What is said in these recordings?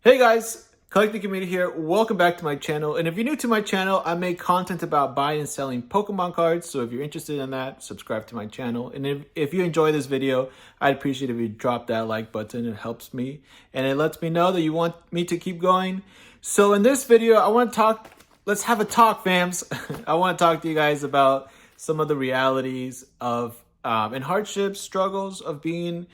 Hey guys, Collecting Community here. Welcome back to my channel. And if you're new to my channel, I make content about buying and selling Pokemon cards. So if you're interested in that, subscribe to my channel. And if you enjoy this video, I'd appreciate if you drop that like button. It helps me and it lets me know that you want me to keep going. So in this video, I want to talk, let's have a talk, fams. I want to talk to you guys about some of the realities of and hardships, struggles of being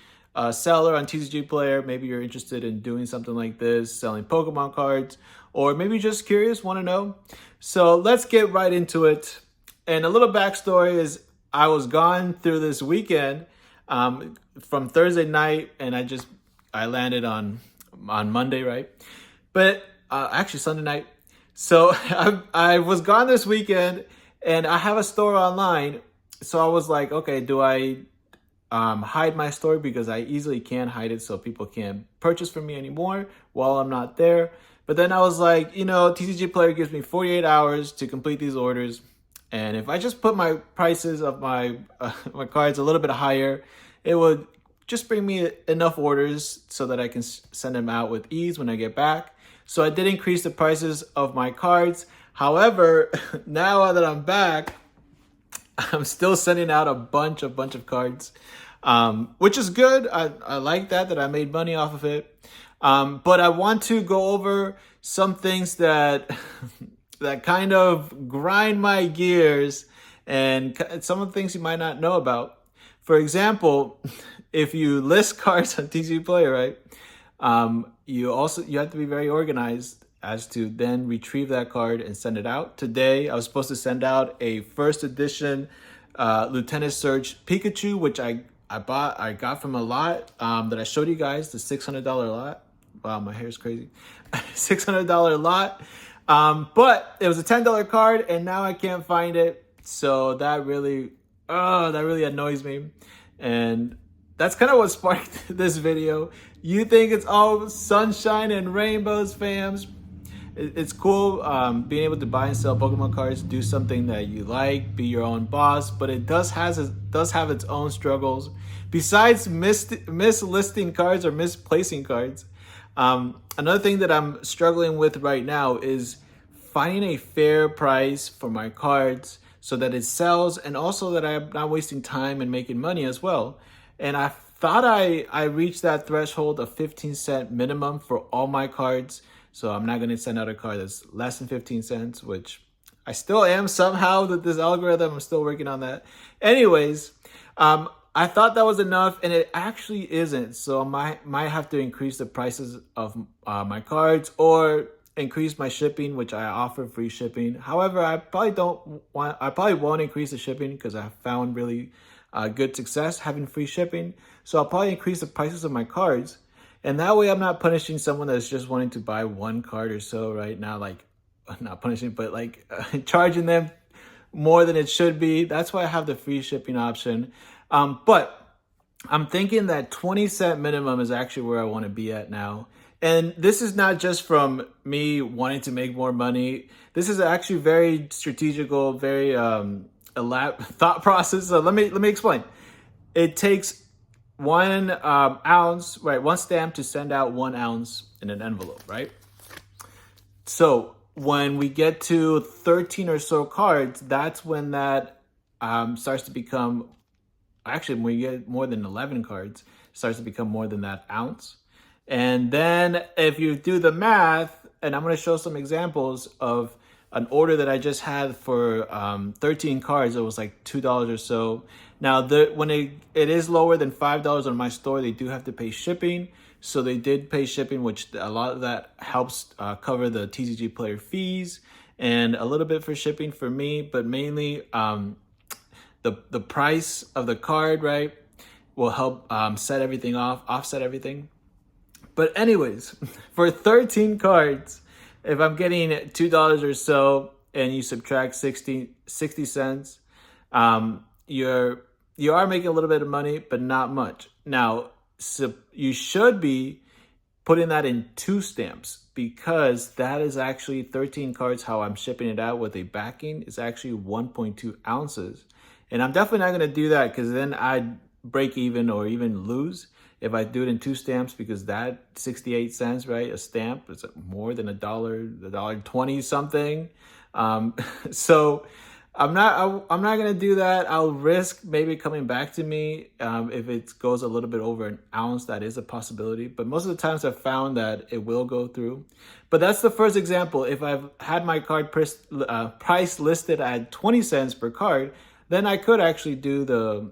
seller on tcgplayer. Maybe you're interested in doing something like this, selling Pokemon cards, or maybe just curious, want to know. So let's get right into it. And a little backstory is I was gone through this weekend from Thursday night, and I landed on Monday, right? But actually Sunday night. So I was gone this weekend, and I have a store online. So I was like, okay, do I hide my store, because I easily can hide it so people can't purchase from me anymore while I'm not there. But then I was like, tcgplayer gives me 48 hours to complete these orders, and if I just put my prices of my my cards a little bit higher, it would just bring me enough orders so that I can send them out with ease when I get back. So I did increase the prices of my cards. However, now that I'm back, I'm still sending out a bunch of cards, which is good. I like that I made money off of it. But I want to go over some things that that kind of grind my gears, and some of the things you might not know about. For example, if you list cards on tcgplayer, right, you have to be very organized as to then retrieve that card and send it out. Today, I was supposed to send out a first edition Lieutenant Surge Pikachu, which I got from a lot that I showed you guys, the $600 lot. Wow, my hair's crazy. $600 lot. But it was a $10 card, and now I can't find it. So that really annoys me. And that's kind of what sparked this video. You think it's all sunshine and rainbows, fams? It's cool being able to buy and sell Pokemon cards, do something that you like, be your own boss, but it does have its own struggles. Besides mislisting cards or misplacing cards, another thing that I'm struggling with right now is finding a fair price for my cards so that it sells, and also that I'm not wasting time and making money as well. And I thought I reached that threshold of 15-cent minimum for all my cards. So I'm not going to send out a card that's less than 15 cents, which I still am somehow with this algorithm. I'm still working on that. Anyways, I thought that was enough, and it actually isn't. So I might have to increase the prices of my cards, or increase my shipping, which I offer free shipping. However, I probably won't increase the shipping, because I found really good success having free shipping. So I'll probably increase the prices of my cards. And that way I'm not punishing someone that's just wanting to buy one card or so, right? Now, like, not punishing, but like charging them more than it should be. That's why I have the free shipping option. But I'm thinking that 20-cent minimum is actually where I want to be at now. And this is not just from me wanting to make more money. This is actually very strategical, very elaborate thought process. So let me explain. It takes 1 ounce, right? 1 stamp to send out 1 ounce in an envelope, right? So when we get to 13 or so cards, that's when that starts to become, actually when we get more than 11 cards, it starts to become more than that ounce. And then if you do the math, and I'm going to show some examples of an order that I just had for 13 cards. It was like $2 or so. Now, when it is lower than $5 on my store, they do have to pay shipping. So they did pay shipping, which a lot of that helps cover the tcgplayer fees, and a little bit for shipping for me, but mainly the price of the card, right, will help offset everything. But anyways, for 13 cards, if I'm getting $2 or so, and you subtract 60 cents, you are making a little bit of money, but not much. Now, so you should be putting that in 2 stamps, because that is actually 13 cards. How I'm shipping it out with a backing is actually 1.2 ounces. And I'm definitely not going to do that, because then I'd break even or even lose. If I do it in 2 stamps, because that 68 cents, right? A stamp is more than $1.20 something. So I'm not gonna do that. I'll risk maybe coming back to me if it goes a little bit over an ounce. That is a possibility, but most of the times I've found that it will go through. But that's the first example. If I've had my card price listed at 20 cents per card, then I could actually do the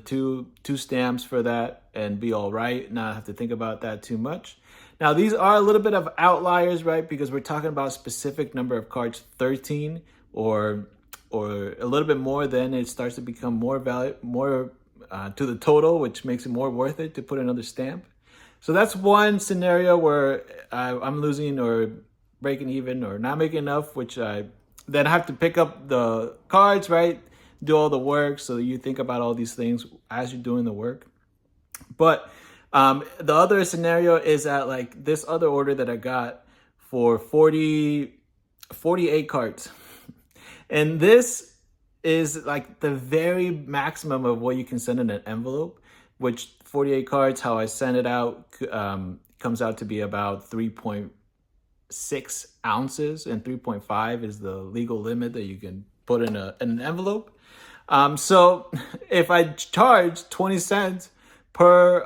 two stamps for that and be all right, not have to think about that too much. Now, these are a little bit of outliers, right? Because we're talking about a specific number of cards, 13 or a little bit more, then it starts to become more value, more to the total, which makes it more worth it to put another stamp. So that's one scenario where I'm losing or breaking even or not making enough, which I then have to pick up the cards, right? Do all the work. So you think about all these things as you're doing the work. But the other scenario is that like this other order that I got for 48 cards. And this is like the very maximum of what you can send in an envelope, which 48 cards, how I send it out, comes out to be about 3.6 ounces, and 3.5 is the legal limit that you can put in an envelope. So if I charge 20 cents per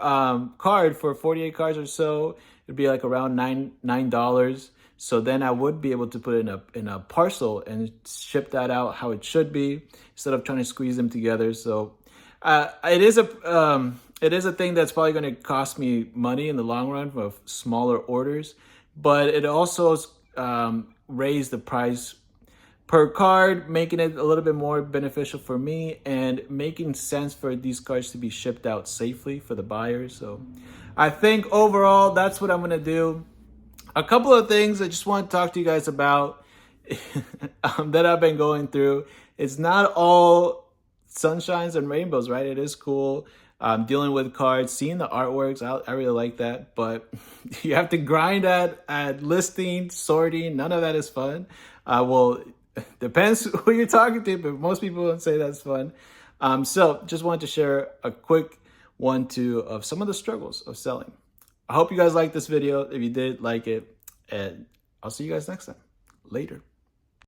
card for 48 cards or so, it'd be like around $9. So then I would be able to put it in a parcel and ship that out how it should be, instead of trying to squeeze them together. So it is a thing that's probably going to cost me money in the long run for smaller orders, but it also raised the price per card, making it a little bit more beneficial for me and making sense for these cards to be shipped out safely for the buyers. So I think overall, that's what I'm going to do. A couple of things I just want to talk to you guys about that I've been going through. It's not all sunshines and rainbows, right? It is cool dealing with cards, seeing the artworks. I really like that, but you have to grind at listing, sorting. None of that is fun. Well, depends who you're talking to, but most people don't say that's fun. So just wanted to share a quick 1-2 of some of the struggles of selling. I hope you guys liked this video. If you did, like it, and I'll see you guys next time. Later.